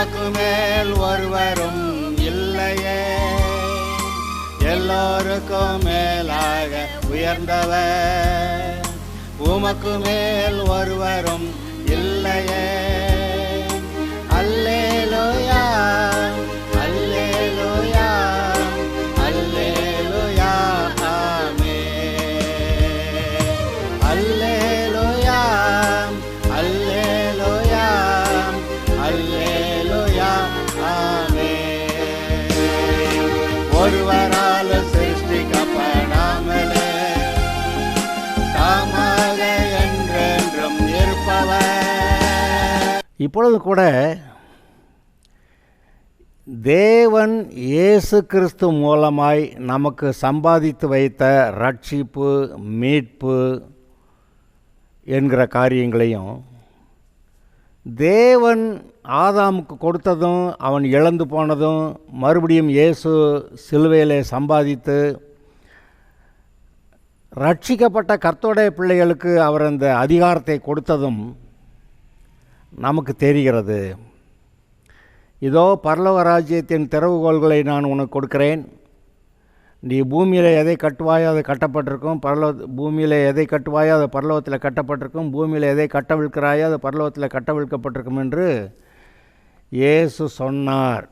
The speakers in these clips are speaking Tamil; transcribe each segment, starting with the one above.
உமக்கு மேல் ஒருவரும் இல்லையே, எல்லோருக்கும் மேலாக உயர்ந்தவர். உமக்கு மேல் ஒருவரும் இல்லையே. அல்லேலூயா, அல்லேலூயா, அல்லேலூயா, ஆமென். அல்லேலூயா, அல்லேலூயா, அல்லேலூயா, ஆமென். ஒருவரால் சிருஷ்டிக்கப்படாமலே தாமாக என்றென்றும் இருப்பவர். இப்பொழுது கூட தேவன் இயேசு கிறிஸ்து மூலமாய் நமக்கு சம்பாதித்து வைத்த ரட்சிப்பு, மீட்பு என்கிற காரியங்களையும், தேவன் ஆதாமுக்கு கொடுத்ததும் அவன் இழந்து போனதும் மறுபடியும் இயேசு சிலுவையிலே சம்பாதித்து ரட்சிக்கப்பட்ட கர்த்தருடைய பிள்ளைகளுக்கு அவர் அந்த அதிகாரத்தை கொடுத்ததும் நமக்கு தெரிகிறது. இதோ பரலோக ராஜ்யத்தின் திறவுகோள்களை நான் உனக்கு கொடுக்கிறேன். நீ பூமியில் எதை கட்டுவாயோ அது கட்டப்பட்டிருக்கும், பூமியில் எதை கட்டுவாயோ அது பரலோகத்தில் கட்டப்பட்டிருக்கும், பூமியில் எதை கட்டவிழ்க்கிறாயோ அது பரலோகத்தில் கட்டவிழ்க்கப்பட்டிருக்கும் என்று இயேசு சொன்னார்.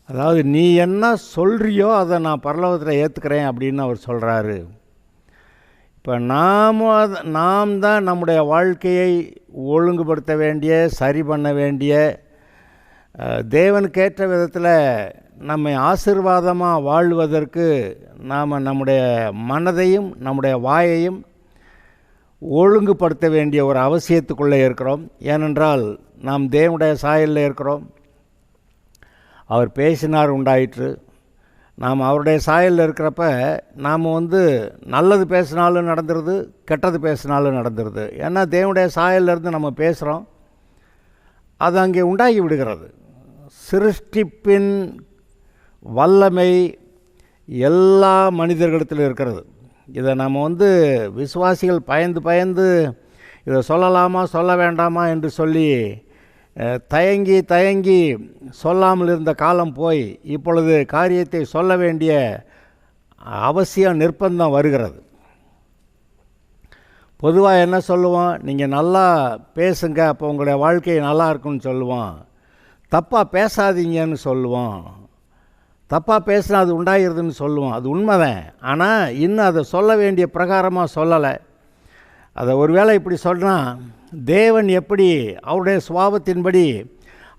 அதாவது நீ என்ன சொல்கிறியோ அதை நான் பரலோகத்தில் ஏற்றுக்கிறேன் அப்படின்னு அவர் சொல்கிறாரு. இப்போ நாம் தான் நம்முடைய வாழ்க்கையை ஒழுங்குபடுத்த வேண்டிய, சரி பண்ண வேண்டிய, தேவனுக்கேற்ற விதத்தில் நம்மை ஆசீர்வாதமாக வாழ்வதற்கு நாம் நம்முடைய மனதையும் நம்முடைய வாயையும் ஒழுங்குபடுத்த வேண்டிய ஒரு அவசியத்துக்குள்ளே இருக்கிறோம். ஏனென்றால் நாம் தேவனுடைய சாயலில் இருக்கிறோம். அவர் பேசினார், உண்டாயிற்று. நாம் அவருடைய சாயலில் இருக்கிறப்ப நாம் நல்லது பேசினாலும் நடந்துருது, கெட்டது பேசினாலும் நடந்துருது. ஏன்னா தேவனுடைய சாயலிருந்து நம்ம பேசுகிறோம், அது அங்கே உண்டாகி விடுகிறது. சிருஷ்டிப்பின் வல்லமை எல்லா மனிதர்களிடத்தில் இருக்கிறது. இதை நம்ம விசுவாசிகள் பயந்து இதை சொல்லலாமா சொல்ல வேண்டாமா என்று சொல்லி தயங்கி சொல்லாமல் இருந்த காலம் போய் இப்பொழுது காரியத்தை சொல்ல வேண்டிய அவசியம், நிர்பந்தம் வருகிறது. பொதுவாக என்ன சொல்லுவோம், நீங்கள் நல்லா பேசுங்க, அப்போ உங்களுடைய வாழ்க்கை நல்லா இருக்குன்னு சொல்லுவோம். தப்பாக பேசாதீங்கன்னு சொல்லுவோம். தப்பாக பேசினா அது உண்டாகிறதுன்னு சொல்லுவோம். அது உண்மைதான். ஆனால் இன்னும் அதை சொல்ல வேண்டிய பிரகாரமாக சொல்லலை. அதை ஒருவேளை இப்படி சொன்னால், தேவன் எப்படி அவருடைய சுபாவத்தின்படி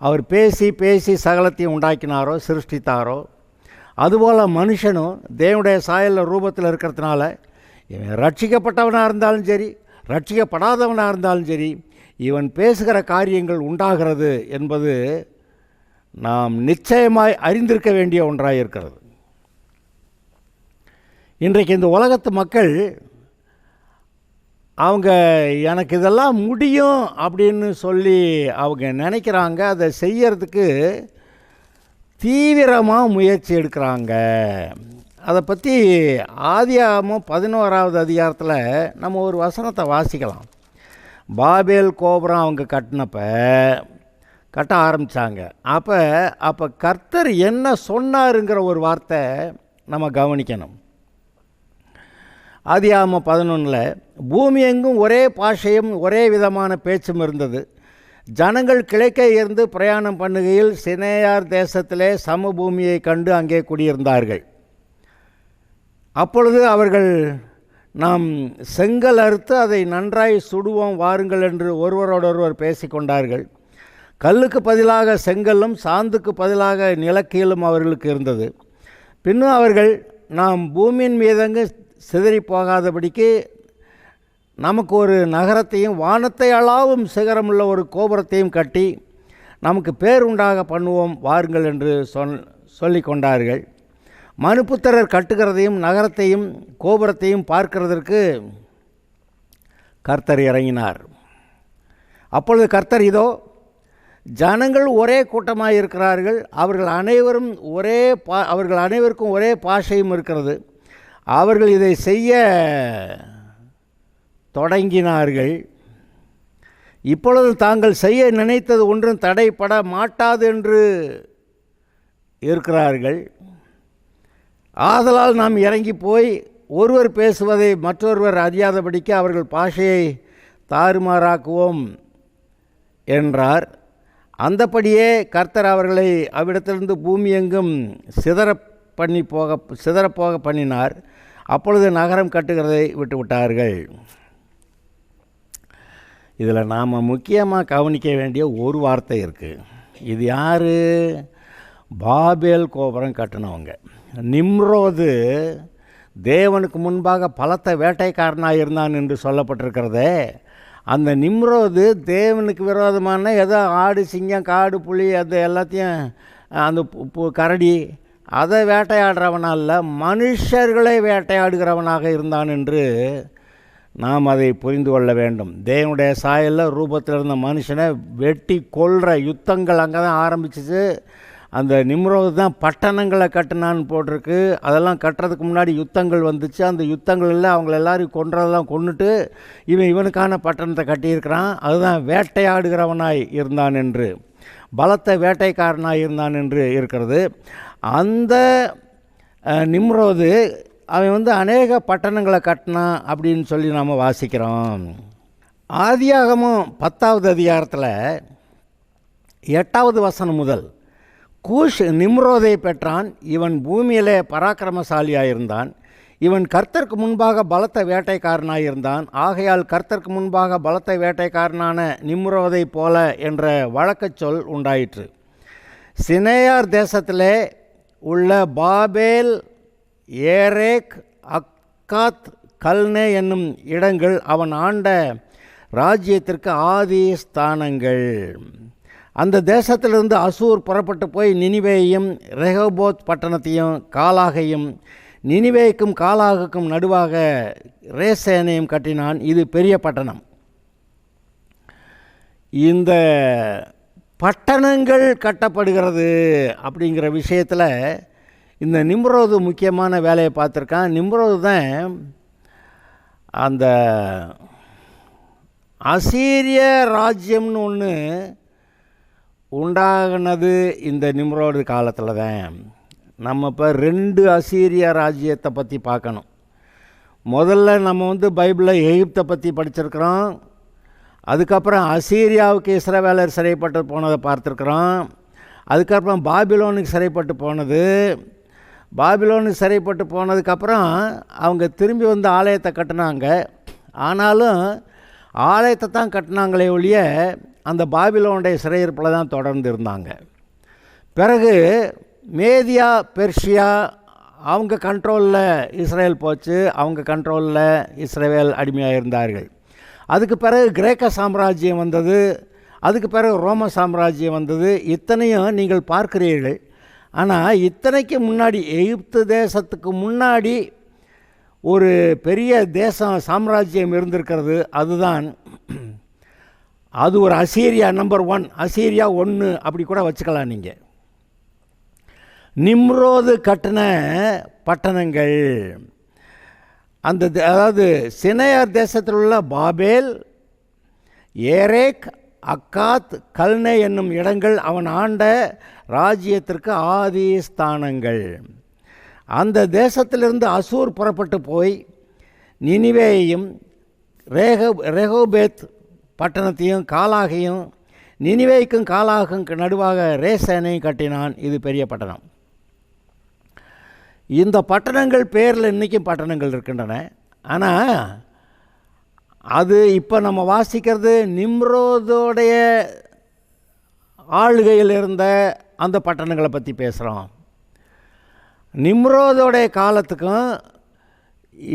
அவர் பேசி சகலத்தையும் உண்டாக்கினாரோ, சிருஷ்டித்தாரோ, அதுபோல் மனுஷனும் தேவனுடைய சாயல் ரூபத்தில் இருக்கிறதுனால இவன் ரட்சிக்கப்பட்டவனாக இருந்தாலும் சரி, ரட்சிக்கப்படாதவனாக இருந்தாலும் சரி, இவன் பேசுகிற காரியங்கள் உண்டாகிறது என்பது நாம் நிச்சயமாய் அறிந்திருக்க வேண்டிய ஒன்றாக இருக்கிறது. இன்றைக்கு இந்த உலகத்து மக்கள் அவங்க எனக்கு இதெல்லாம் முடியும் அப்படின்னு சொல்லி அவங்க நினைக்கிறாங்க. அதை செய்யறதுக்கு தீவிரமாக முயற்சி எடுக்கிறாங்க. அதை பற்றி ஆதியாகமம் 11வது அதிகாரத்தில் நம்ம ஒரு வசனத்தை வாசிக்கலாம். பாபேல் கோபுரம் அவங்க கட்ட ஆரம்பித்தாங்க. அப்போ கர்த்தர் என்ன சொன்னாருங்கிற ஒரு வார்த்தை நம்ம கவனிக்கணும். ஆதியாகமம் 11 பூமி எங்கும் ஒரே பாஷையும் ஒரே விதமான பேச்சும் இருந்தது. ஜனங்கள் கிழக்கே இருந்து பிரயாணம் பண்ணுகையில் சினேயார் தேசத்திலே சமபூமியை கண்டு அங்கே குடியிருந்தார்கள். அப்பொழுது அவர்கள், நாம் செங்கல் அறுத்து அதை நன்றாய் சுடுவோம் வாருங்கள் என்று ஒருவரோடொருவர் பேசிக்கொண்டார்கள். கல்லுக்கு பதிலாக செங்கல்லும் சாந்துக்கு பதிலாக நிலக்கீலும் அவர்களுக்கு இருந்தது. பின்னும் அவர்கள், நாம் பூமியின் மீதங்கு சிதறி போகாதபடிக்கு நமக்கு ஒரு நகரத்தையும் வானத்தை அளவும் சிகரமுள்ள ஒரு கோபுரத்தையும் கட்டி நமக்கு பேருண்டாக பண்ணுவோம் வாருங்கள் என்று சொல்லி கொண்டார்கள். மனுபுத்திரர் கட்டுகிறதையும் நகரத்தையும் கோபுரத்தையும் பார்க்கிறதற்கு கர்த்தர் இறங்கினார். அப்பொழுது கர்த்தர், இதோ ஜனங்கள் ஒரே கூட்டமாக இருக்கிறார்கள், அவர்கள் அனைவருக்கும் ஒரே பாஷையும் இருக்கிறது. அவர்கள் இதை செய்ய தொடங்கினார்கள். இப்பொழுது தாங்கள் செய்ய நினைத்தது ஒன்றும் தடைப்பட மாட்டாது என்று இருக்கிறார்கள். ஆதலால் நாம் இறங்கி போய் ஒருவர் பேசுவதை மற்றொருவர் அறியாதபடிக்கு அவர்கள் பாஷையை தாறுமாறாக்குவோம் என்றார். அந்தபடியே கர்த்தர் அவர்களை அவ்விடத்திலிருந்து பூமி எங்கும் சிதறப்போக பண்ணினார். அப்பொழுது நகரம் கட்டுகிறதை விட்டுவிட்டார்கள். இதில் நாம் முக்கியமாக கவனிக்க வேண்டிய ஒரு வார்த்தை இருக்குது. இது யார்? பாபேல் கோபுரம் கட்டினவங்க. நிம்ரோது தேவனுக்கு முன்பாக பலத்த வேட்டைக்காரனாக இருந்தான் என்று சொல்லப்பட்டிருக்கிறதே, அந்த நிம்ரோது தேவனுக்கு விரோதமான ஏதோ ஆடு, சிங்கம், காடு, புலி அது எல்லாத்தையும் அந்த கரடி அதை வேட்டையாடுறவனால மனுஷர்களை வேட்டையாடுகிறவனாக இருந்தான் என்று நாம் அதை புரிந்து கொள்ள வேண்டும். தேவனுடைய சாயலில் ரூபத்தில் இருந்த மனுஷனை வெட்டி கொல்கிற யுத்தங்கள் அங்கே தான் ஆரம்பிச்சிச்சு. அந்த நிம்ரோது தான் பட்டணங்களை கட்டினான்னு போட்டிருக்கு. அதெல்லாம் கட்டுறதுக்கு முன்னாடி யுத்தங்கள் வந்துச்சு. அந்த யுத்தங்களில் அவங்கள எல்லாரையும் கொன்றதெல்லாம் கொண்டுட்டு இவனுக்கான பட்டணத்தை கட்டியிருக்கிறான். அதுதான் வேட்டையாடுகிறவனாய் இருந்தான் என்று, பலத்த வேட்டைக்காரனாய் இருந்தான் என்று இருக்கிறது. அந்த நிம்ரோது அவன் அநேக பட்டணங்களை கட்டினான் அப்படின்னு சொல்லி நாம் வாசிக்கிறோம். ஆதியாகமம் 10வது அதிகாரத்தில் 8வது வசனம் முதல், கூஷ் நிம்ரோதை பெற்றான். இவன் பூமியிலே பராக்கிரமசாலியாயிருந்தான். இவன் கர்த்தருக்கு முன்பாக பலத்த வேட்டைக்காரனாயிருந்தான். ஆகையால் கர்த்தருக்கு முன்பாக பலத்த வேட்டைக்காரனான நிம்ரோதை போல என்ற வழக்கச் சொல் உண்டாயிற்று. சினேயார் தேசத்திலே உள்ள பாபேல், ஏரேக், அக்காத், கல்னே என்னும் இடங்கள் அவன் ஆண்ட ராஜ்யத்திற்கு ஆதி ஸ்தானங்கள். அந்த தேசத்திலிருந்து அசூர் புறப்பட்டு போய் நினிவேயையும் ரெகோபோத் பட்டணத்தையும் காலாகையும் நினிவேய்க்கும் காலாகுக்கும் நடுவாக ரேசேனையும் கட்டினான். இது பெரிய பட்டணம். இந்த பட்டணங்கள் கட்டப்படுகிறது அப்படிங்கிற விஷயத்தில் இந்த நிம்ரோது முக்கியமான வேலையை பார்த்துருக்கான். நிம்ரோது தான் அந்த அசீரிய ராஜ்யம்னு ஒன்று உண்டாகினது இந்த நிம்ரோது காலத்தில் தான். நம்ம இப்போ 2 அசீரிய ராஜ்யத்தை பற்றி பார்க்கணும். முதல்ல நம்ம பைபிளில் எகிப்தை பற்றி படிச்சிருக்கிறோம். அதுக்கப்புறம் அசீரியாவுக்கு இஸ்ரவேலர் சிறைப்பட்டு போனதை பார்த்துருக்குறோம். அதுக்கப்புறம் பாபிலோனுக்கு சிறைப்பட்டு போனது. பாபிலோனுக்கு சிறைப்பட்டு போனதுக்கப்புறம் அவங்க திரும்பி ஆலயத்தை கட்டினாங்க. ஆனாலும் ஆலயத்தை தான் கட்டினாங்களே ஒழிய அந்த பாபிலோனுடைய சிறையிருப்பில் தான் தொடர்ந்து இருந்தாங்க. பிறகு மேதியா, பெர்ஷியா அவங்க கண்ட்ரோலில் இஸ்ரேல் போச்சு. அவங்க கண்ட்ரோலில் இஸ்ரேல் அடிமையாக இருந்தார்கள். அதுக்கு பிறகு கிரேக்க சாம்ராஜ்யம் வந்தது. அதுக்கு பிறகு ரோம சாம்ராஜ்யம் வந்தது. இத்தனையும் நீங்கள் பார்க்கிறீர்கள். ஆனால் இத்தனைக்கு முன்னாடி, எகிப்து தேசத்துக்கு முன்னாடி ஒரு பெரிய தேசம், சாம்ராஜ்யம் இருந்திருக்கிறது. அதுதான் அது ஒரு அசீரியா நம்பர் 1, அசீரியா 1 அப்படி கூட வச்சுக்கலாம் நீங்கள். நிம்ரோது கட்டின பட்டணங்கள் அந்த அதாவது சினேயார் தேசத்தில் உள்ள பாபேல், ஏரேக், அக்காத், கல்னே என்னும் இடங்கள் அவன் ஆண்ட ராஜ்யத்திற்கு ஆதி ஸ்தானங்கள். அந்த தேசத்திலிருந்து அசூர் புறப்பட்டு போய் நினிவேயையும் ரெகோபேத் பட்டணத்தையும் காலாகையும் நினிவேய்க்கும் காலாகும் நடுவாக ரேசேனையும் கட்டினான். இது பெரிய பட்டணம். இந்த பட்டணங்கள் பேரில் இன்றைக்கும் பட்டணங்கள் இருக்கின்றன. ஆனால் அது இப்போ நம்ம வாசிக்கிறது நிம்ரோதோடைய ஆளுகையில் இருந்த அந்த பட்டணங்களை பற்றி பேசுகிறோம். நிம்ரோதோடைய காலத்துக்கும்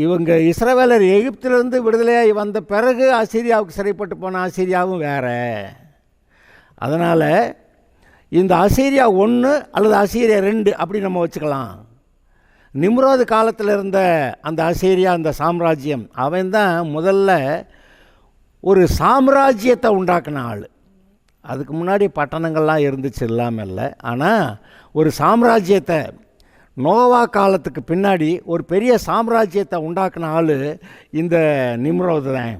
இவங்க இஸ்ரவேலர் எகிப்திலிருந்து விடுதலையாகி வந்த பிறகு அசீரியாவுக்கு சிறைப்பட்டு போன அசீரியாவும் வேறு. அதனால் இந்த அசீரியா 1 அல்லது அசீரியா 2 அப்படி நம்ம வச்சுக்கலாம். நிம்ரோது காலத்தில் இருந்த அந்த அசீரியா, அந்த சாம்ராஜ்யம், அவன் தான் முதல்ல ஒரு சாம்ராஜ்யத்தை உண்டாக்கின ஆள். அதுக்கு முன்னாடி பட்டணங்கள்லாம் இருந்துச்சு, இல்லாமல் இல்லை. ஆனால் ஒரு சாம்ராஜ்யத்தை நோவா காலத்துக்கு பின்னாடி ஒரு பெரிய சாம்ராஜ்யத்தை உண்டாக்கின ஆள் இந்த நிம்ரோது தான்.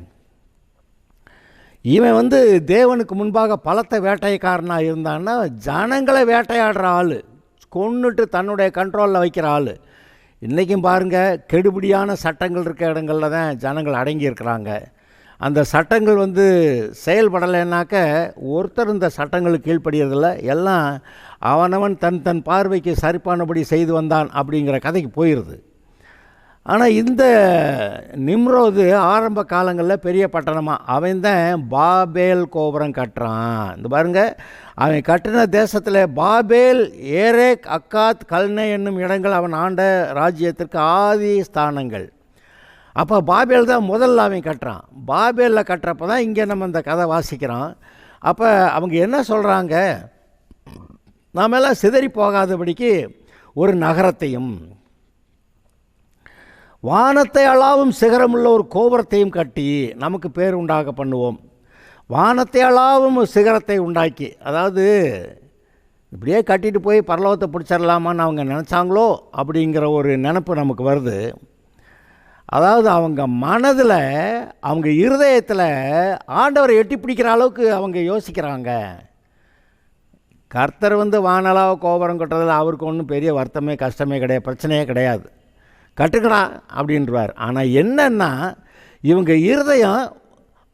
இவன் வந்து தேவனுக்கு முன்பாக பலத்த வேட்டைக்காரனாக இருந்தான்னா ஜனங்களை வேட்டையாடுற ஆள், கொன்னுட்டு தன்னுடைய கண்ட்ரோலில் வைக்கிற ஆள். இன்றைக்கும் பாருங்கள், கெடுபிடியான சட்டங்கள் இருக்க இடங்களில் தான் ஜனங்கள் அடங்கி இருக்கிறாங்க. அந்த சட்டங்கள் வந்து செயல்படலைன்னாக்க ஒருத்தர் இந்த சட்டங்களுக்கு கீழ்ப்படியறதில்ல, எல்லாம் அவனவன் தன் தன் பார்வைக்கு சரிப்பானபடி செய்து வந்தான் அப்படிங்கிற கதைக்கு போயிடுது. ஆனால் இந்த நிம்ரோது ஆரம்ப காலங்களில் பெரிய பட்டணமாக அவன் தான் பாபேல் கோபுரம் கட்டுறான். இந்த பாருங்கள், அவன் கட்டின தேசத்தில் பாபேல், ஏரேக், அக்காத், கல்னே என்னும் இடங்கள் அவன் ஆண்ட ராஜ்யத்திற்கு ஆதி ஸ்தானங்கள். அப்போ பாபேல் தான் முதல்ல அவன் கட்டுறான். பாபேலில் கட்டுறப்ப தான் இங்கே நம்ம இந்த கதை வாசிக்கிறோம். அப்போ அவங்க என்ன சொல்கிறாங்க, நாமெல்லாம் சிதறி போகாதபடிக்கு ஒரு நகரத்தையும் வானத்தை அளாவும் சிகரமுள்ள ஒரு கோபுரத்தையும் கட்டி நமக்கு பேர் உண்டாக பண்ணுவோம். வானத்தை அளாவும் சிகரத்தை உண்டாக்கி, அதாவது இப்படியே கட்டிட்டு போய் பரலோகத்தை பிடிச்சிடலாமான்னு அவங்க நினச்சாங்களோ அப்படிங்கிற ஒரு நினப்பு நமக்கு வருது. அதாவது அவங்க மனதில், அவங்க இருதயத்தில் ஆண்டவரை எட்டி பிடிக்கிற அளவுக்கு அவங்க யோசிக்கிறாங்க. கர்த்தர் வந்து வானலாக கோபுரம் கட்டுறதில் அவருக்கு ஒன்றும் பெரிய வருத்தமே கஷ்டமே கிடையாது, பிரச்சனையே கிடையாது, கட்டுக்கடா அப்படின்றார். ஆனால் என்னன்னா, இவங்க இருதயம்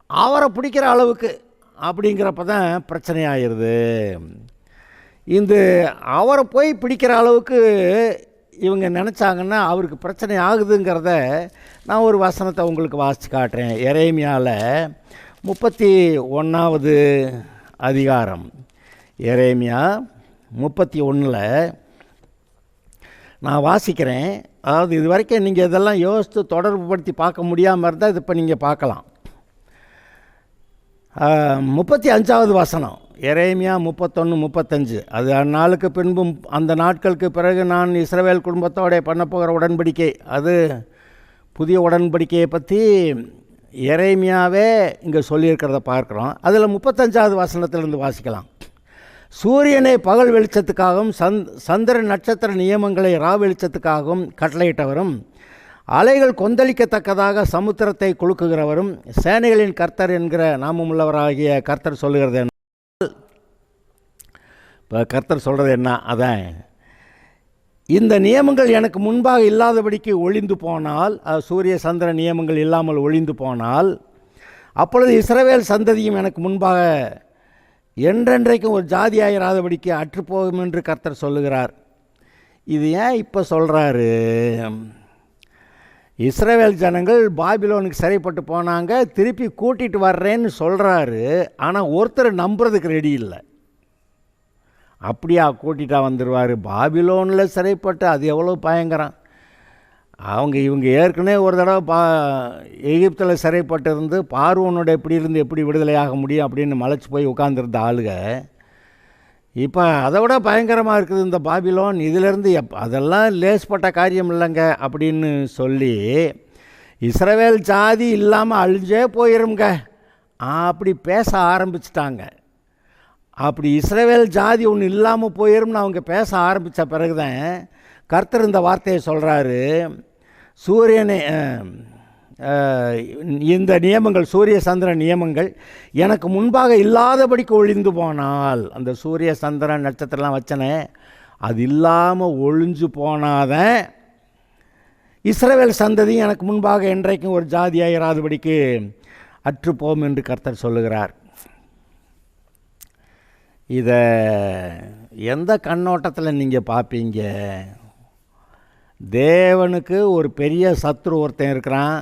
அவரை பிடிக்கிற அளவுக்கு அப்படிங்கிறப்ப தான் பிரச்சனையாகிடுது. இந்த அவரை போய் பிடிக்கிற அளவுக்கு இவங்க நினச்சாங்கன்னா அவருக்கு பிரச்சனை ஆகுதுங்கிறத நான் ஒரு வசனத்தை உங்களுக்கு வாசித்து காட்டுறேன். எரேமியாவில் 31வது அதிகாரம், எரேமியா 31 நான் வாசிக்கிறேன். அதாவது இது வரைக்கும் நீங்கள் இதெல்லாம் யோசித்து தொடர்பு படுத்தி பார்க்க முடியாமல் இருந்தால் இது இப்போ நீங்கள் பார்க்கலாம். 35வது வசனம், எரேமியா 31:35. அது அந்நாளுக்கு பின்பும் அந்த நாட்களுக்கு பிறகு நான் இஸ்ரவேல் குடும்பத்தோட பண்ண போகிற உடன்படிக்கை, அது புதிய உடன்படிக்கையை பற்றி எரேமியாவே இங்கே சொல்லியிருக்கிறத பார்க்குறோம். அதில் 35வது வசனத்திலிருந்து வாசிக்கலாம். சூரியனை பகல் வெளிச்சத்துக்காகவும் சந்திர நட்சத்திர நியமங்களை ரா வெளிச்சத்துக்காகவும் கட்டளையிட்டவரும், அலைகள் கொந்தளிக்கத்தக்கதாக சமுத்திரத்தை குலுக்குகிறவரும், சேனைகளின் கர்த்தர் என்கிற நாமமுள்ளவராகிய கர்த்தர் சொல்லுகிறது என்ன? இப்போ கர்த்தர் சொல்கிறது என்ன? அதான், இந்த நியமங்கள் எனக்கு முன்பாக இல்லாதபடிக்கு ஒளிந்து போனால், சூரிய சந்திர நியமங்கள் இல்லாமல் ஒளிந்து போனால், அப்பொழுது இஸ்ரவேல் சந்ததியும் எனக்கு முன்பாக என்றென்றைக்கும் ஒரு ஜாதியாயிராதபடிக்கு அற்றுப்போகும் என்று கர்த்தர் சொல்லுகிறார். இது ஏன் இப்போ சொல்கிறாரு? இஸ்ரவேல் ஜனங்கள் பாபிலோனுக்கு சிறைப்பட்டு போனாங்க, திருப்பி கூட்டிகிட்டு வர்றேன்னு சொல்கிறாரு. ஆனால் ஒருத்தர் நம்புறதுக்கு ரெடி இல்லை. அப்படியா கூட்டிகிட்டா வந்துடுவார்? பாபிலோனில் சிறைப்பட்டு அது எவ்வளோ பயங்கரம். இவங்க ஏற்கனவே ஒரு தடவை எகிப்தில் சிறைப்பட்டு இருந்து பார்வோனோட எப்படி இருந்து எப்படி விடுதலையாக முடியும் அப்படின்னு மலைச்சு போய் உட்காந்துருந்த ஆளுங்க, இப்போ அதை விட பயங்கரமாக இருக்குது இந்த பாபிலோன். இதிலேருந்து அதெல்லாம் லேஸ்பட்ட காரியம் இல்லைங்க அப்படின்னு சொல்லி இஸ்ரவேல் ஜாதி இல்லாமல் அழிஞ்சே போயிருங்க அப்படி பேச ஆரம்பிச்சிட்டாங்க. அப்படி இஸ்ரவேல் ஜாதி ஒன்று இல்லாமல் போயிரும்னு அவங்க பேச ஆரம்பித்த பிறகு தான் கர்த்தர் இந்த வார்த்தையை சொல்கிறாரு. சூரியனை, இந்த நியமங்கள், சூரிய சந்திர நியமங்கள் எனக்கு முன்பாக இல்லாதபடிக்கு ஒழிந்து போனால், அந்த சூரிய சந்திர நட்சத்திரம்லாம் வச்சனே அது இல்லாமல் ஒழிஞ்சு போனாதான் இஸ்ரவேல் சந்ததியும் எனக்கு முன்பாக என்றைக்கும் ஒரு ஜாதியாயிராதபடிக்கு அற்றுப்போம் என்று கர்த்தர் சொல்லுகிறார். இதை எந்த கண்ணோட்டத்தில் நீங்கள் பார்ப்பீங்க? தேவனுக்கு ஒரு பெரிய சத்ரு ஒருத்தன் இருக்கிறான்.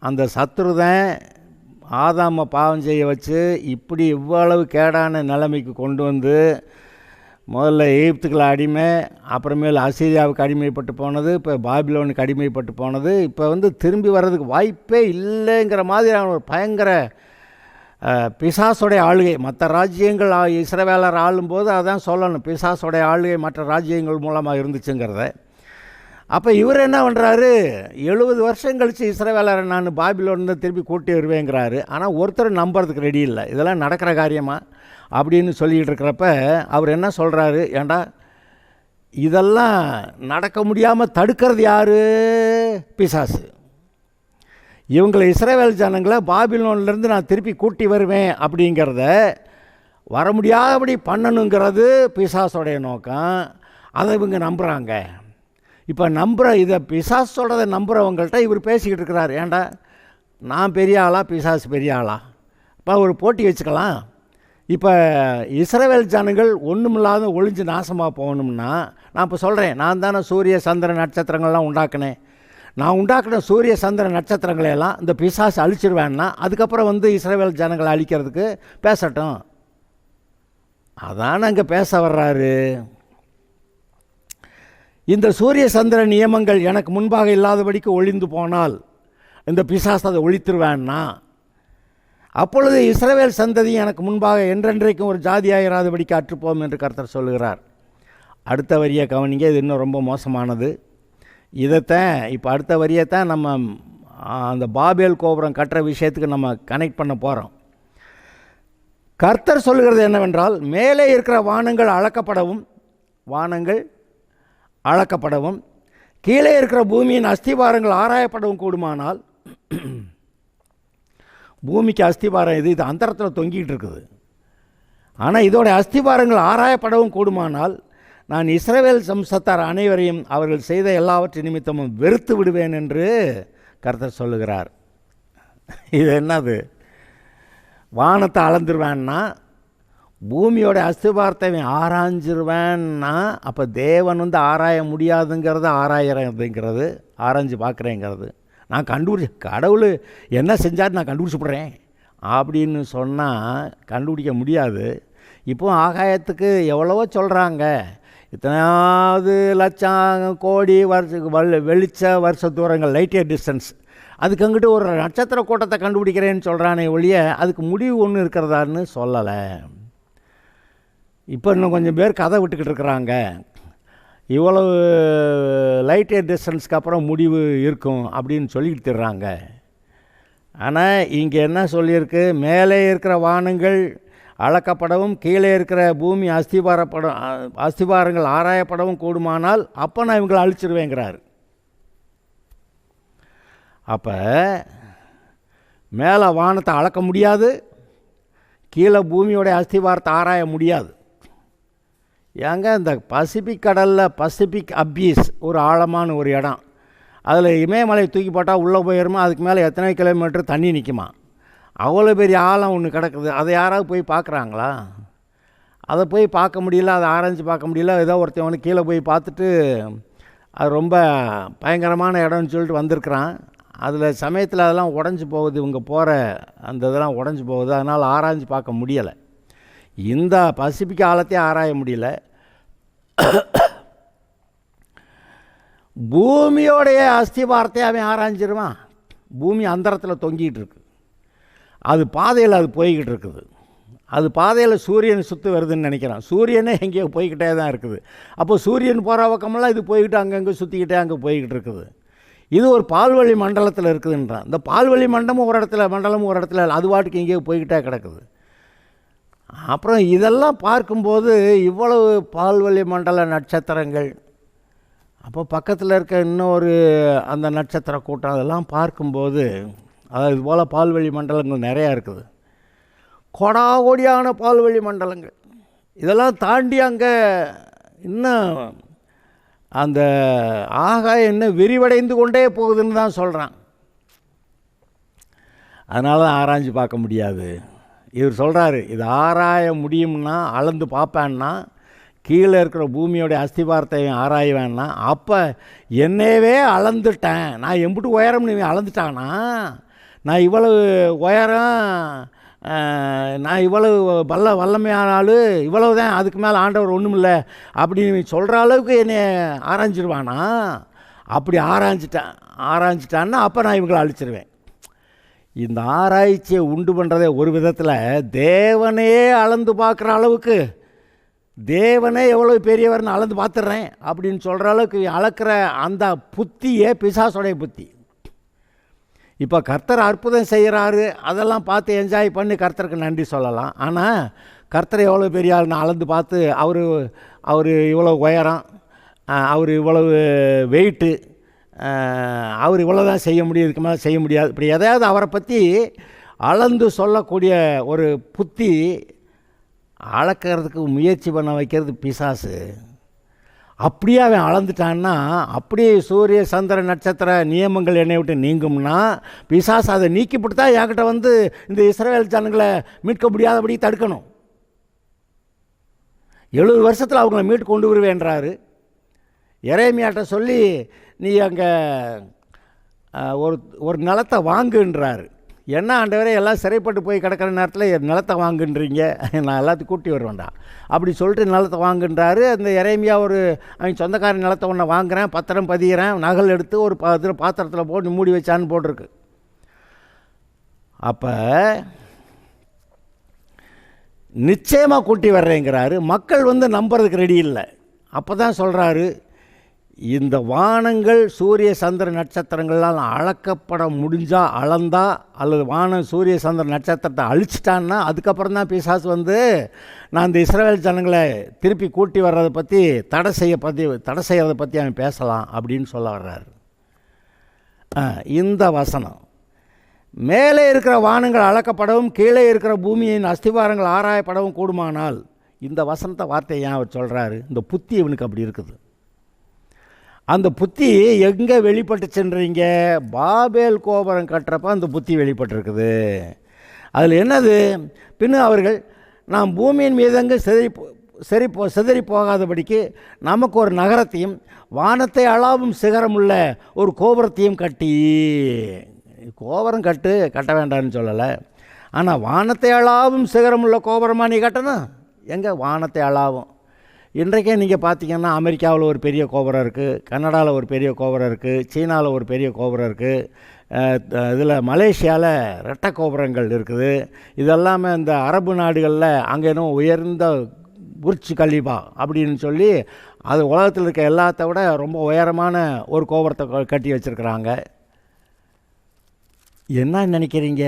அந்த சத்ரு தான் ஆதாமை பாவம் செய்ய வச்சு இப்படி இவ்வளவு கேடான நிலைமைக்கு கொண்டு வந்து, முதல்ல எகிப்துக்குள்ள அடிமை, அப்புறமேல் அசீரியாவுக்கு அடிமைப்பட்டு போனது, இப்போ பாபிலோனுக்கு அடிமைப்பட்டு போனது, இப்போ வந்து திரும்பி வர்றதுக்கு வாய்ப்பே இல்லைங்கிற மாதிரி அவன் ஒரு பயங்கர பிசாசுடைய ஆளுகை. மற்ற ராஜ்யங்கள் இஸ்ரவேலர் ஆளும்போது அதான் சொல்லணும், பிசாசுடைய ஆளுகை மற்ற ராஜ்யங்கள் மூலமாக இருந்துச்சுங்கிறத. அப்போ இவர் என்ன பண்ணுறாரு, 70 வருஷம் கழித்து இஸ்ரவேலரை நான் பாபிலோன்னு திருப்பி கூட்டி வருவேங்கிறாரு. ஆனால் ஒருத்தர் நம்புறதுக்கு ரெடி இல்லை. இதெல்லாம் நடக்கிற காரியமா அப்படின்னு சொல்லிகிட்டு இருக்கிறப்ப அவர் என்ன சொல்கிறாரு, ஏண்டா இதெல்லாம் நடக்க முடியாமல் தடுக்கிறது யார்? பிசாசு. இவங்களை இஸ்ரவேல் ஜனங்களை பாபிலோன்லேருந்து நான் திருப்பி கூட்டி வருவேன் அப்படிங்கிறத வர முடியாதபடி பண்ணணுங்கிறது பிசாசோடைய நோக்கம். அதை இவங்க நம்புகிறாங்க. இப்போ இதை பிசாஸ் சொல்கிறத நம்புகிறவங்கள்ட்ட இவர் பேசிக்கிட்டு இருக்கிறார். ஏண்டா நான் பெரிய ஆளா பிசாசு பெரிய ஆளா? இப்போ ஒரு போட்டி வச்சுக்கலாம். இப்போ இஸ்ரவேல் ஜனங்கள் ஒன்றுமில்லாத ஒளிஞ்சு நாசமாக போகணும்னா நான் இப்போ சொல்கிறேன், நான் தானே சூரிய சந்திர நட்சத்திரங்கள்லாம் உண்டாக்குனேன். நான் உண்டாக்குன சூரிய சந்திர நட்சத்திரங்களையெல்லாம் இந்த பிசாசு அழிச்சிருவேன்னா அதுக்கப்புறம் இஸ்ரவேல் ஜனங்களை அழிக்கிறதுக்கு பேசட்டும். அதான் அங்கே பேச வர்றாரு. இந்த சூரிய சந்திர நியமங்கள் எனக்கு முன்பாக இல்லாதபடிக்கு ஒளிந்து போனால் இந்த பிசாசு அதை ஒழித்துருவேன்னா அப்பொழுது இஸ்ரவேல் சந்ததி எனக்கு முன்பாக என்றென்றைக்கும் ஒரு ஜாதியாயிராதபடிக்கு அற்றுப்போம் என்று கர்த்தர் சொல்லுகிறார். அடுத்த வரியை கவனிங்க, இது இன்னும் ரொம்ப மோசமானது. இதைத்தான் இப்போ அடுத்த வரியைத்தான் நம்ம அந்த பாபேல் கோபுரம் கட்டுற விஷயத்துக்கு நம்ம கனெக்ட் பண்ண போகிறோம். கர்த்தர் சொல்லுகிறது என்னவென்றால், மேலே இருக்கிற வானங்கள் அளக்கப்படவும் கீழே இருக்கிற பூமியின் அஸ்திபாரங்கள் ஆராயப்படவும் கூடுமானால், பூமிக்கு அஸ்திபாரம் இது அந்தரத்தில் தொங்கிட்டு இருக்குது. ஆனால் இதோட அஸ்திபாரங்கள் ஆராயப்படவும் கூடுமானால் நான் இஸ்ரவேல் வம்சத்தார் அனைவரையும் அவர்கள் செய்த எல்லாவற்றின் நிமித்தமும் வெறுத்து விடுவேன் என்று கர்த்தர் சொல்லுகிறார். இது என்னது? வானத்தை அளந்துருவேன்னா, பூமியோட அஸ்திபாரத்தை ஆராய்ஞ்சிருவேன்னா, அப்போ தேவன் ஆராய முடியாதுங்கிறது ஆராயிறதுங்கிறது, ஆராய்ஞ்சு பார்க்குறேங்கிறது. நான் கடவுள் என்ன செஞ்சார் நான் கண்டுபிடிச்சிப்படுறேன் அப்படின்னு சொன்னால் கண்டுபிடிக்க முடியாது. இப்போ ஆகாயத்துக்கு எவ்வளவோ சொல்கிறாங்க, இத்தனாவது லட்சம் கோடி வெளிச்ச வருஷ தூரங்கள், லைட் இயர் டிஸ்டன்ஸ். அதுக்கு அங்கிட்டு ஒரு நட்சத்திர கூட்டத்தை கண்டுபிடிக்கிறேன்னு சொல்கிறானே ஒழிய அதுக்கு முடிவு ஒன்று இருக்கிறதான்னு சொல்லலை. இப்போ இன்னும் கொஞ்சம் பேர் கதை விட்டுக்கிட்டு இருக்கிறாங்க, இவ்வளவு லைட் இயர் டிஸ்டன்ஸ்க்கு அப்புறம் முடிவு இருக்கும் அப்படின்னு சொல்லிக்கிட்டு தர்றாங்க. ஆனால் இங்கே என்ன சொல்லியிருக்கு? மேலே இருக்கிற வானங்கள் அளக்கப்படவும் கீழே இருக்கிற பூமி அஸ்திபாரங்கள் ஆராயப்படவும் கூடுமானால் அப்போ நான் இவங்களை அழிச்சிருவேங்கிறார். அப்போ மேலே வானத்தை அளக்க முடியாது, கீழே பூமியோடைய அஸ்திபாரத்தை ஆராய முடியாது. ஏங்க இந்த பசிபிக் கடலில் பசிபிக் அபீஸ் ஒரு ஆழமான ஒரு இடம், அதில் இமயமலை தூக்கி போட்டால் உள்ளே போயிருமா, அதுக்கு மேலே எத்தனை கிலோமீட்டர் தண்ணி நிற்குமா? அவ்வளோ பெரிய ஆழம் ஒன்று கிடக்குது. அதை யாராவது போய் பார்க்குறாங்களா? அதை போய் பார்க்க முடியல, அதை ஆராய்ச்சி பார்க்க முடியல. ஏதோ ஒருத்தவனு கீழே போய் பார்த்துட்டு அது ரொம்ப பயங்கரமான இடம்னு சொல்லிட்டு வந்திருக்கிறான். அதில் சமயத்தில் அதெல்லாம் உடஞ்சி போகுது, இவங்க போகிற அந்த இதெல்லாம் உடஞ்சி போகுது. அதனால் ஆராய்ச்சி பார்க்க முடியலை. இந்த பசிபிக் ஆழத்தையும் ஆராய முடியல. பூமியோடைய அஸ்திபாரத்தை அவன் ஆராய்ஞ்சிருவான். பூமி அந்தரத்தில் தொங்கிட்டு இருக்கு, அது பாதையில் அது போய்கிட்டு இருக்குது. அது பாதையில் சூரியன் சுற்றி வருதுன்னு நினைக்கிறான். சூரியனே எங்கேயோ போய்கிட்டே தான் இருக்குது. அப்போ சூரியன் போகிற பக்கமெல்லாம் இது போய்கிட்டு அங்கங்கே சுற்றிக்கிட்டே அங்கே போய்கிட்டு இருக்குது. இது ஒரு பால்வழி மண்டலத்தில் இருக்குதுன்றான். இந்த பால்வழி மண்டலமும் ஒரு இடத்துல அது வாட்டுக்கு எங்கேயோ போய்கிட்டே கிடக்குது. அப்புறம் இதெல்லாம் பார்க்கும்போது இவ்வளவு பால்வழி மண்டல நட்சத்திரங்கள், அப்போ பக்கத்தில் இருக்க இன்னொரு அந்த நட்சத்திர கூட்டம், அதெல்லாம் பார்க்கும்போது அதாவது இது போல் பால்வழி மண்டலங்கள் நிறையா இருக்குது. கொடாகொடியான பால்வழி மண்டலங்கள். இதெல்லாம் தாண்டி அங்கே இன்னும் அந்த ஆகாயம் இன்னும் விரிவடைந்து கொண்டே போகுதுன்னு தான் சொல்கிறான். அதனால தான் ஆராய்ச்சி பார்க்க முடியாது. இவர் சொல்கிறாரு, இது ஆராய முடியும்னா, அளந்து பார்ப்பேன்னா, கீழே இருக்கிற பூமியோடைய அஸ்திபாரத்தை ஆராய்வேன்னா, அப்போ என்னவே அளந்துட்டேன், நான் எம்பிட்டு உயரம்னு அளந்துட்டானா, நான் இவ்வளவு உயரம், நான் இவ்வளவு வல்லமையானாலும் இவ்வளவு தான், அதுக்கு மேலே ஆண்டவர் ஒன்றும் இல்லை அப்படின்னு சொல்கிற அளவுக்கு என்னை ஆராய்ஞ்சிருவானா? அப்படி ஆராய்ஞ்சிட்டான்னா அப்போ நான் இவங்களை அழிச்சிருவேன். இந்த ஆராய்ச்சியை உண்டு பண்ணுறதே ஒரு விதத்தில் தேவனே அளந்து பார்க்குற அளவுக்கு, தேவனே எவ்வளோ பெரியவர்னு அளந்து பார்த்துட்றேன் அப்படின்னு சொல்கிற அளவுக்கு அளக்கிற அந்த புத்தியே பிசாசுடைய புத்தி. இப்போ கர்த்தர் அற்புதம் செய்கிறாரு, அதெல்லாம் பார்த்து என்ஜாய் பண்ணி கர்த்தருக்கு நன்றி சொல்லலாம். ஆனால் கர்த்தர் எவ்வளோ பெரிய ஆள்னு அளந்து பார்த்து அவர் இவ்வளோ உயரம், அவர் இவ்வளவு வெயிட்டு, அவர் இவ்வளோ தான் செய்ய முடியும், இதுக்கு மேலே செய்ய முடியாது, இப்படி எதையாவது அவரை பற்றி அளந்து சொல்லக்கூடிய ஒரு புத்தி அளக்கிறதுக்கு முயற்சி பண்ண வைக்கிறது பிசாசு. அப்படியே அவன் அளந்துட்டான்னா, அப்படியே சூரிய சந்திர நட்சத்திர நியமங்கள் என்னை விட்டு நீங்கும்னா, பிசாசு அதை நீக்கிவிட்டு தான் என்கிட்ட வந்து இந்த இஸ்ரவேல் ஜனங்களை மீட்க முடியாதபடி தடுக்கணும். 70 வருஷத்தில் அவங்கள மீட்டு கொண்டு வருவேன்றாரு. எரேமியாட்ட சொல்லி நீ அங்கே ஒரு நிலத்தை வாங்குன்றாரு. என்ன ஆண்டவரே, எல்லாம் சிறைப்பட்டு போய் கிடக்கிற நேரத்தில் நிலத்தை வாங்குன்றீங்க, நான் எல்லாத்தையும் கூட்டி வருவேன்டா அப்படி சொல்லிட்டு நிலத்தை வாங்குன்றாரு. அந்த எரேமியா அவன் சொந்தக்காரன் நிலத்தை ஒன்று வாங்குறேன், பத்திரம் பதிகிறேன், நகல் எடுத்து ஒரு பாத்திரத்தில் போட்டு மூடி வச்சான்னு போட்டிருக்கு. அப்போ நிச்சயமாக கூட்டி வர்றேங்கிறாரு. மக்கள் நம்புறதுக்கு ரெடி இல்லை. அப்போ தான் சொல்கிறாரு, இந்த வானங்கள் சூரிய சந்திர நட்சத்திரங்களால் அளக்கப்பட முடிஞ்சால் அளந்தா, அல்லது வானம் சூரிய சந்திர நட்சத்திரத்தை அழிச்சிட்டான்னா அதுக்கப்புறம் தான் பிசாசு நான் இந்த இஸ்ரவேல் ஜனங்களை திருப்பி கூட்டி வர்றதை பற்றி தடை செய்கிறத பற்றி அவன் பேசலாம் அப்படின்னு சொல்ல வர்றாரு. இந்த வசனம் மேலே இருக்கிற வானங்கள் அளக்கப்படவும் கீழே இருக்கிற பூமியின் அஸ்திவாரங்கள் ஆராயப்படவும் கூடுமானால், இந்த வசனத்தை வார்த்தையை ஏன் அவர் சொல்கிறாரு? இந்த புத்தி இவனுக்கு அப்படி இருக்குது. அந்த புத்தி எங்கே வெளிப்பட்டுச்சுன்றீங்க? பாபேல் கோபுரம் கட்டுறப்ப அந்த புத்தி வெளிப்பட்டிருக்குது. அதில் என்னது? பின்னும் அவர்கள் நாம் பூமியின் மீதங்க சிதறி போகாதபடிக்கு நமக்கு ஒரு நகரத்தையும் வானத்தை அளவும் சிகரமுள்ள ஒரு கோபுரத்தையும் கட்டி, கோபுரம் கட்ட வேண்டாம்னு சொல்லலை, ஆனால் வானத்தை அளவும் சிகரமுள்ள கோபுரமாக நீ கட்டணும். எங்கே வானத்தை அளவும்? இன்றைக்கே நீங்கள் பார்த்தீங்கன்னா அமெரிக்காவில் ஒரு பெரிய கோபுரம் இருக்குது, கனடாவில் ஒரு பெரிய கோபுரம் இருக்குது, சீனாவில் ஒரு பெரிய கோபுரம் இருக்குது, இதில் மலேசியாவில் ரெட்டை கோபுரங்கள் இருக்குது. இதெல்லாமே இந்த அரபு நாடுகளில் அங்கே இன்னும் உயர்ந்த புர்ஜ் கலீஃபா அப்படின்னு சொல்லி அது உலகத்தில் இருக்க எல்லாத்த விட ரொம்ப உயரமான ஒரு கோபுரத்தை கட்டி வச்சுருக்குறாங்க. என்ன நினைக்கிறீங்க?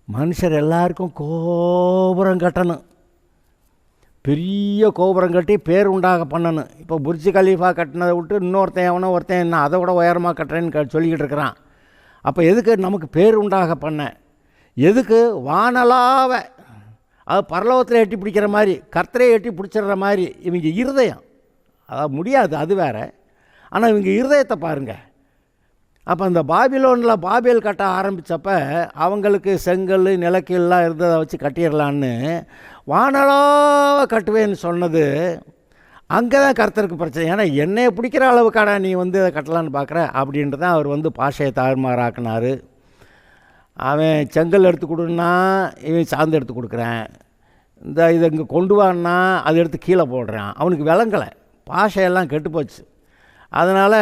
மனுஷர் எல்லாருக்கும் கோபுரம் கட்டணும், பெரிய கோபுரம் கட்டி பேர் உண்டாக பண்ணணும். இப்போ புர்ஜ் கலீஃபா கட்டினதை விட்டு ஒருத்தன் என்ன அதை விட உயரமாக கட்டுறேன்னு சொல்லிக்கிட்டு இருக்கிறான். அப்போ எதுக்கு நமக்கு பேர் உண்டாக பண்ண? எதுக்கு? வானலாவ அது பரலோகத்தில் எட்டி பிடிக்கிற மாதிரி, கர்த்தரை எட்டி பிடிச்சிடுற மாதிரி இவங்க இருதயம். அதாவது முடியாது, அது வேறு. ஆனால் இவங்க இருதயத்தை பாருங்கள். அப்போ அந்த பாபேல் கட்ட ஆரம்பித்தப்ப அவங்களுக்கு செங்கல் நிலக்கல்லாம் இருந்ததை வச்சு கட்டிடலான்னு வானலாக கட்டுவேன்னு சொன்னது அங்கே தான் கர்த்தருக்கு பிரச்சனை. ஏன்னா என்னையை பிடிக்கிற அளவுக்காடா நீ இதை கட்டலான்னு பார்க்குற அப்படின்ட்டு தான் அவர் பாஷையை தாறுமாறாக்குனார். அவன் செங்கல் எடுத்து கொடுன்னா இவன் சார்ந்து எடுத்து கொடுக்குறேன், இதை இங்கே கொண்டு வான்னா அதை எடுத்து கீழே போடுறான். அவனுக்கு விளங்கலை, பாஷையெல்லாம் கெட்டு போச்சு. அதனால்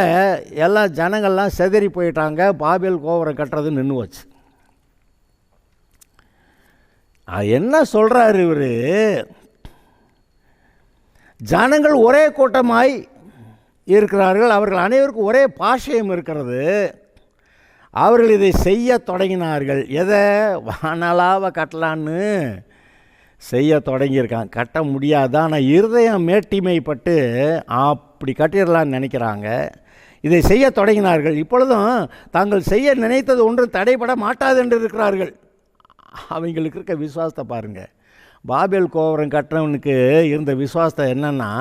எல்லா ஜனங்கள்லாம் செதறி போயிட்டாங்க. பாபேல் கோபுரம் கட்டுறது நின்று போச்சு. என்ன சொல்கிறாரு இவர்? ஜனங்கள் ஒரே கூட்டமாய் இருக்கிறார்கள், அவர்கள் அனைவருக்கும் ஒரே பாஷையும் இருக்கிறது. அவர்கள் இதை செய்ய தொடங்கினார்கள். எதை? வானலாவ கட்டலான்னு செய்ய தொடங்கியிருக்காங்க. கட்ட முடியாது, ஆனால் இருதயம் மேட்டிமைப்பட்டு அப்படி கட்டிடலான்னு நினைக்கிறாங்க. இதை செய்ய தொடங்கினார்கள். இப்பொழுதும் தாங்கள் செய்ய நினைத்தது ஒன்றும் தடைபட மாட்டாது என்று இருக்கிறார்கள். அவங்களுக்கு இருக்க விசுவாசத்தை பாருங்கள். பாபேல் கோபுரம் கட்டினவனுக்கு இருந்த விசுவாசத்தை என்னென்னா,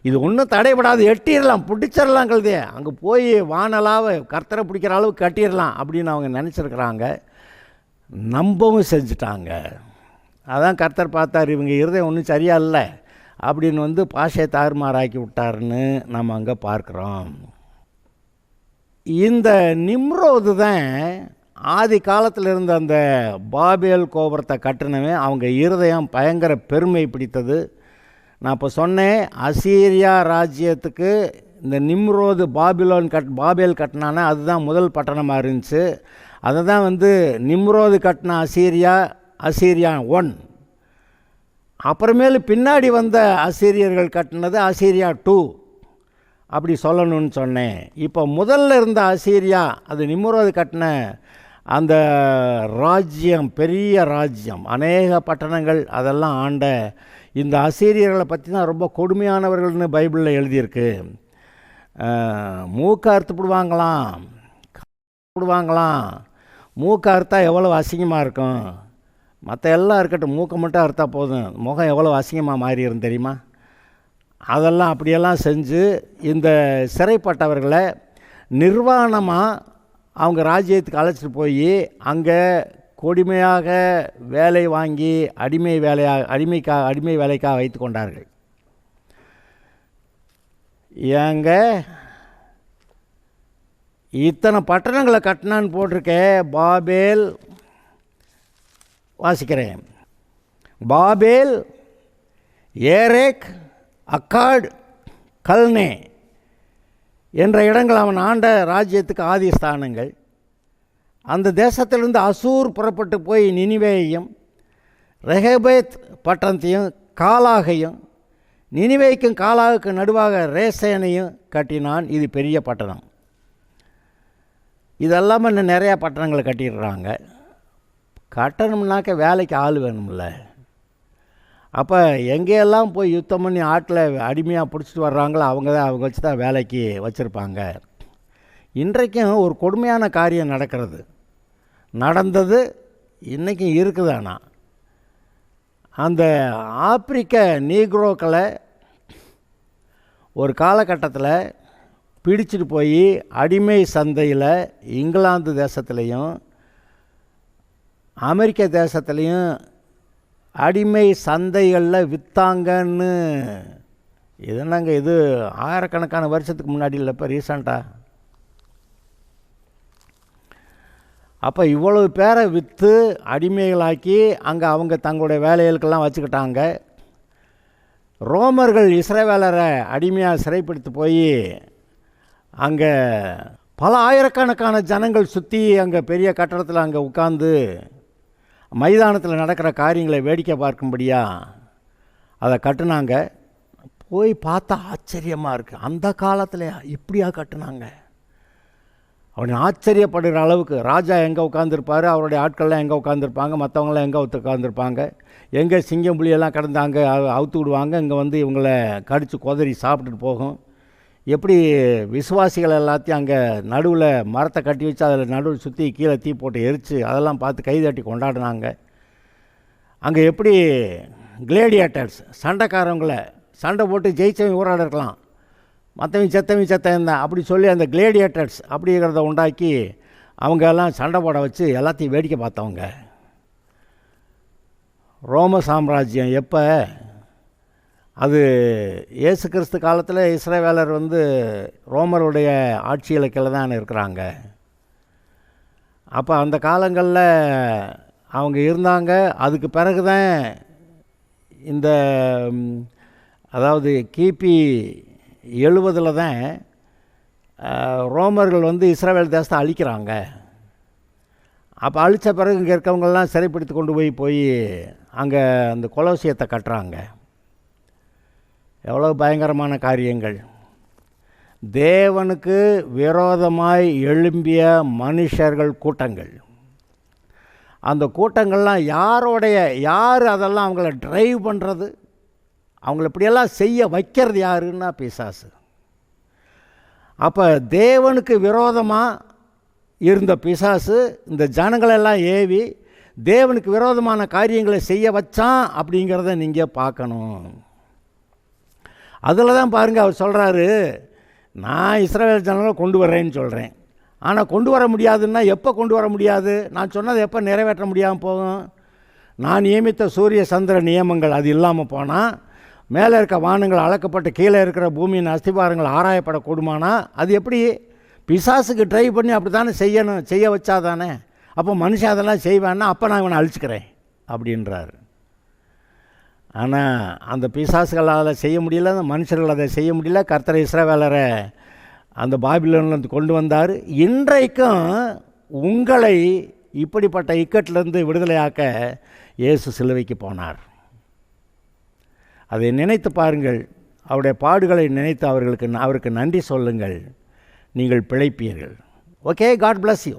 இது ஒன்றும் தடைபடாது, எட்டிடலாம், பிடிச்சிடலாம், கழுதே அங்கே போய் வானலாவை கர்த்தரை பிடிக்கிற அளவுக்கு கட்டிடலாம் அப்படின்னு அவங்க நினச்சிருக்கிறாங்க. நம்பவும் செஞ்சுட்டாங்க. அதான் கர்த்தர் பார்த்தார், இவங்க இருதயம் ஒன்றும் சரியா இல்லை அப்படின்னு பாஷையை தாறுமாறாக்கி விட்டாருன்னு நம்ம அங்கே பார்க்குறோம். இந்த நிம்ரோது தான் ஆதி காலத்தில் இருந்த அந்த பாபேல் கோபுரத்தை கட்டினவன். அவங்க இருதயம் பயங்கர பெருமை பிடித்தது. நான் இப்போ சொன்னேன், அசீரியா ராஜ்யத்துக்கு இந்த நிம்ரோது பாபேல் கட்டினானே அதுதான் முதல் பட்டணமாக இருந்துச்சு. அதை தான் நிம்ரோது கட்டின அசீரியா 1. அப்புறமேலு பின்னாடி வந்த அசீரியர்கள் கட்டினது அசீரியா 2 அப்படி சொல்லணும்னு சொன்னேன். இப்போ முதல்ல இருந்த அசீரியா, அது நிம்ரோது கட்டின அந்த ராஜ்யம், பெரிய ராஜ்யம், அநேக பட்டணங்கள் அதெல்லாம் ஆண்ட இந்த அசீரியர்களை பற்றி தான் ரொம்ப கொடுமையானவர்கள்னு பைபிளில் எழுதியிருக்கு. மூக்கை அறுத்துப்பிடுவாங்களாம், விடுவாங்களாம். மூக்கை அறுத்தா எவ்வளோ அசிங்கமாக இருக்கும். மற்ற எல்லாம் இருக்கட்டும், மூக்கை மட்டும் அறுத்தா போதும், முகம் எவ்வளோ அசிங்கமாக மாறிடும் தெரியுமா? அதெல்லாம் அப்படியெல்லாம் செஞ்சு இந்த சிறைப்பட்டவர்களை நிர்வாணமாக அவங்க ராஜ்யத்துக்கு அழைச்சிட்டு போய் அங்கே கொடுமையாக வேலை வாங்கி அடிமை வேலைக்காக வைத்து கொண்டார்கள். ஏங்க இத்தனை பட்டணங்களை கட்டினான்னு போட்டிருக்க, பாபேல் வாசிக்கிறேன். பாபேல், ஏரேக், அக்காட், கல்னே என்ற இடங்கள் அவன் ஆண்ட ராஜ்யத்துக்கு ஆதி ஸ்தானங்கள். அந்த தேசத்திலிருந்து அசூர் புறப்பட்டு போய் நினிவேயையும் ரெஹபேத் பட்டணத்தையும் காலாகையும், நினிவேய்க்கும் காலாகுக்கு நடுவாக ரேசேனையும் கட்டினான். இது பெரிய பட்டணம். இதெல்லாமல் இன்னும் நிறையா பட்டணங்களை கட்டிடுறாங்க. கட்டணம்னாக்க வேலைக்கு ஆள் வேணும்ல. அப்போ எங்கேயெல்லாம் போய் யுத்தம் பண்ணி ஆட்டில் அடிமையாக பிடிச்சிட்டு வர்றாங்களோ அவங்க வச்சு தான் வேலைக்கு வச்சுருப்பாங்க. இன்றைக்கும் ஒரு கொடுமையான காரியம் நடந்தது, இன்றைக்கும் இருக்குது. ஆனால் அந்த ஆப்பிரிக்க நீக்ரோக்களை ஒரு காலகட்டத்தில் பிடிச்சிட்டு போய் அடிமை சந்தையில் இங்கிலாந்து தேசத்துலேயும் அமெரிக்க தேசத்துலேயும் அடிமை சந்தைகளில் விற்றாங்கன்னு. இது ஆயிரக்கணக்கான வருஷத்துக்கு முன்னாடி இல்லை, இப்போ ரீசண்டாக. அப்போ இவ்வளவு பேரை விற்று அடிமைகளாக்கி அங்கே அவங்க தங்களுடைய வேலைகளுக்கெல்லாம் வச்சுக்கிட்டாங்க. ரோமர்கள் இஸ்ரவேலரை அடிமையாக சிறைப்பிடித்து போய் அங்கே பல ஆயிரக்கணக்கான ஜனங்கள் சுற்றி அங்கே பெரிய கட்டடத்தில் அங்கே உட்கார்ந்து மைதானத்தில் நடக்கிற காரியங்களை வேடிக்கை பார்க்கும்படியா அதை கட்டுனாங்க. போய் பார்த்தா ஆச்சரியமாக இருக்குது. அந்த காலத்தில் இப்படியா கட்டுனாங்க அப்படின்னு ஆச்சரியப்படுகிற அளவுக்கு. ராஜா எங்கே உட்காந்துருப்பார், அவருடைய ஆட்கள்லாம் எங்கே உட்காந்துருப்பாங்க, மற்றவங்களாம் எங்கே உட்காந்துருப்பாங்க, எங்கே சிங்கம் புலியெல்லாம் கடந்து அங்கே அவுத்து விடுவாங்க, இங்கே வந்து இவங்களை கடித்து கொதறி சாப்பிட்டுட்டு போகும். எப்படி விசுவாசிகள் எல்லாத்தையும் அங்கே நடுவில் மரத்தை கட்டி வச்சு அதில் நடுவில் சுற்றி கீழே தீ போட்டு எரித்து அதெல்லாம் பார்த்து கைதட்டி கொண்டாடினாங்க. அங்கே எப்படி கிளேடியேட்டர்ஸ் சண்டைக்காரவங்களை சண்டை போட்டு ஜெயிச்சவங்க ஊராட இருக்கலாம், மற்றவங்க செத்தவன் தான் அப்படி சொல்லி அந்த கிளேடியேட்டர்ஸ் அப்படிங்கிறத உண்டாக்கி அவங்க எல்லாம் சண்டை போட வச்சு எல்லாத்தையும் வேடிக்கை பார்த்தவங்க. ரோம சாம்ராஜ்யம் எப்போ, அது இயேசு கிறிஸ்து காலத்தில் இஸ்ரவேலர் வந்து ரோமருடைய ஆட்சியில் கீழே தான் இருக்கிறாங்க. அப்போ அந்த காலங்களில் அவங்க இருந்தாங்க. அதுக்கு பிறகு தான் இந்த அதாவது கிபி 70 தான் ரோமர்கள் வந்து இஸ்ரவேல் தேசத்தை அழிக்கிறாங்க. அப்போ அழித்த பிறகு இங்கே இருக்கவங்கெல்லாம் சிறைப்பிடித்து கொண்டு போய் அங்கே அந்த கொலோசியத்தை கட்டுறாங்க. எவ்வளோ பயங்கரமான காரியங்கள். தேவனுக்கு விரோதமாய் எழும்பிய மனுஷர்கள் கூட்டங்கள். அந்த கூட்டங்கள்லாம் யார் அதெல்லாம் அவங்கள ட்ரைவ் பண்ணுறது, அவங்கள இப்படியெல்லாம் செய்ய வைக்கிறது யாருன்னா பிசாசு. அப்போ தேவனுக்கு விரோதமாக இருந்த பிசாசு இந்த ஜனங்களெல்லாம் ஏவி தேவனுக்கு விரோதமான காரியங்களை செய்ய வச்சான் அப்படிங்கிறத நீங்கள் பார்க்கணும். அதில் தான் பாருங்கள், அவர் சொல்கிறாரு, நான் இஸ்ரவேல் ஜனங்களை கொண்டு வர்றேன்னு சொல்கிறேன். ஆனால் கொண்டு வர முடியாதுன்னா எப்போ கொண்டு வர முடியாது? நான் சொன்னதை எப்போ நிறைவேற்ற முடியாமல் போகும்? நான் நியமித்த சூரிய சந்திர நியமங்கள் அது இல்லாமல் போனால், மேலே இருக்க வானங்கள் அளக்கப்பட்டு கீழே இருக்கிற பூமியின் அஸ்திபாரங்கள் ஆராயப்படக்கூடுமானா அது எப்படி? பிசாசுக்கு ட்ரை பண்ணி அப்படி தானே செய்ய வச்சாதானே. அப்போ மனுஷன் அதெல்லாம் செய்வான்னா அப்போ நான் இவனை அழிச்சுக்கிறேன் அப்படின்றாரு. ஆனால் அந்த பிசாசுகளால் அதை செய்ய முடியல, அந்த மனுஷர்கள் அதை செய்ய முடியல. கர்த்தர் இஸ்ரவேலரை அந்த பாபிலோனிலிருந்து கொண்டு வந்தார். இன்றைக்கும் உங்களை இப்படிப்பட்ட இக்கட்டிலிருந்து விடுதலையாக்க இயேசு சிலுவைக்கு போனார். அதை நினைத்து பாருங்கள். அவருடைய பாடுகளை நினைத்து அவருக்கு நன்றி சொல்லுங்கள். நீங்கள் பிழைப்பீர்கள். Okay, God bless you.